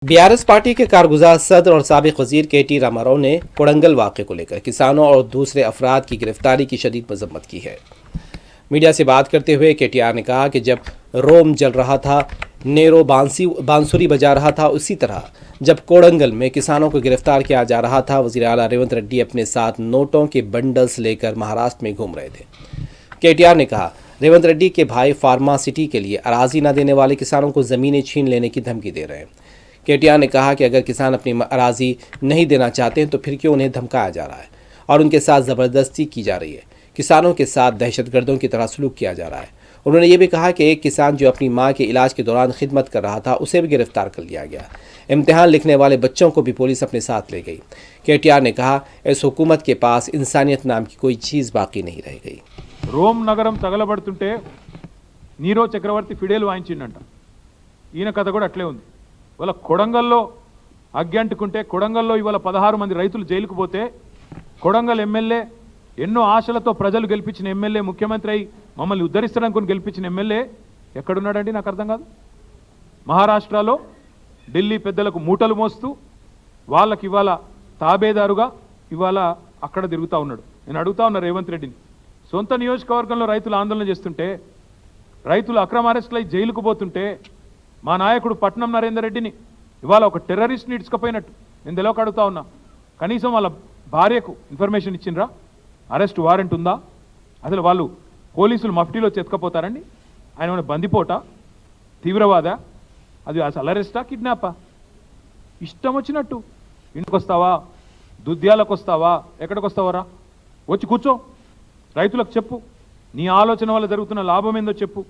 BRS party के कारगुजार सदर और साबिक वजीर के.टी. रामाराव ने कोडंगल वाक़े को लेकर किसानों और दूसरे अफराद की गिरफ्तारी की शदीद मजम्मत की है। मीडिया से बात करते हुए के.टी.आर. ने कहा कि जब रोम जल रहा था, नेरो बांसुरी बजा रहा था, उसी तरह जब कोडंगल में किसानों को गिरफ्तार किया जा रहा था, वज़ीर आला रेवंत रेड्डी अपने साथ नोटों के बंडल्स लेकर महाराष्ट्र में घूम रहे थे। के.टी.आर. ने कहा, रेवंत रेड्डी के भाई फार्मा सिटी के लिए अराजी न देने वाले किसानों को ज़मीनें छीन लेने की धमकी दे रहे हैं। के.टी.आर. ने कहा कि अगर किसान अपनी अराजी नहीं देना चाहते हैं तो फिर क्यों उन्हें धमकाया जा रहा है और उनके साथ ज़बरदस्ती की जा रही है। किसानों के साथ दहशतगर्दों की तरह सलूक किया जा रहा है। उन्होंने ये भी कहा कि एक किसान जो अपनी मां के इलाज के दौरान खिदमत कर रहा था, उसे भी गिरफ्तार कर लिया गया। इम्तिहान लिखने वाले बच्चों को भी पुलिस अपने साथ ले गई। के.टी.आर. ने कहा, इस हुकूमत के पास इंसानियत नाम की कोई चीज़ बाकी नहीं रह गई। रोम नगरम तगलबడుతుంటే నీరో చక్రవర్తి ఫిడేల్ వాయించిండంట। ఈయన కథ కూడా అట్లే ఉంది। వాళ్ళ కొడంగల్లో అగ్గంటుకుంటే కొడంగల్లో ఇవాళ 16 మంది రైతులు జైలుకు పోతే కొడంగల్ ఎమ్మెల్యే ఎన్నో ఆశలతో ప్రజలు గెలిపించిన ఎమ్మెల్యే ముఖ్యమంత్రి అయి మమ్మల్ని ఉద్ధరిస్తారనుకుని గెలిపించిన ఎమ్మెల్యే ఎక్కడున్నాడండి? నాకు అర్థం కాదు। మహారాష్ట్రలో ఢిల్లీ పెద్దలకు మూటలు మోస్తూ వాళ్ళకి ఇవాళ తాబేదారుగా ఇవాళ అక్కడ తిరుగుతూ ఉన్నాడు। నేను అడుగుతా ఉన్నా రేవంత్ రెడ్డిని, సొంత నియోజకవర్గంలో రైతులు ఆందోళన చేస్తుంటే, రైతులు అక్రమ అరెస్టులై జైలుకు పోతుంటే, మా నాయకుడు పట్నం నరేందర్ రెడ్డిని ఇవాళ ఒక టెర్రరిస్ట్ని ఇడ్చుకపోయినట్టు నేను తెలియక అడుగుతా ఉన్నా। కనీసం వాళ్ళ భార్యకు ఇన్ఫర్మేషన్ ఇచ్చిండ్రా? అరెస్ట్ వారెంట్ ఉందా? అసలు వాళ్ళు పోలీసులు మఫ్టీలో చెతకపోతారండి? ఆయన ఏమైనా బందిపోట, తీవ్రవాద? అది అసలు అరెస్టా, కిడ్నాపా? ఇష్టం వచ్చినట్టు ఇంటికి వస్తావా, దుద్యాలకు వస్తావా, ఎక్కడికి వస్తావరా? వచ్చి కూర్చో, రైతులకు చెప్పు, నీ ఆలోచన వల్ల జరుగుతున్న లాభం ఏందో చెప్పు।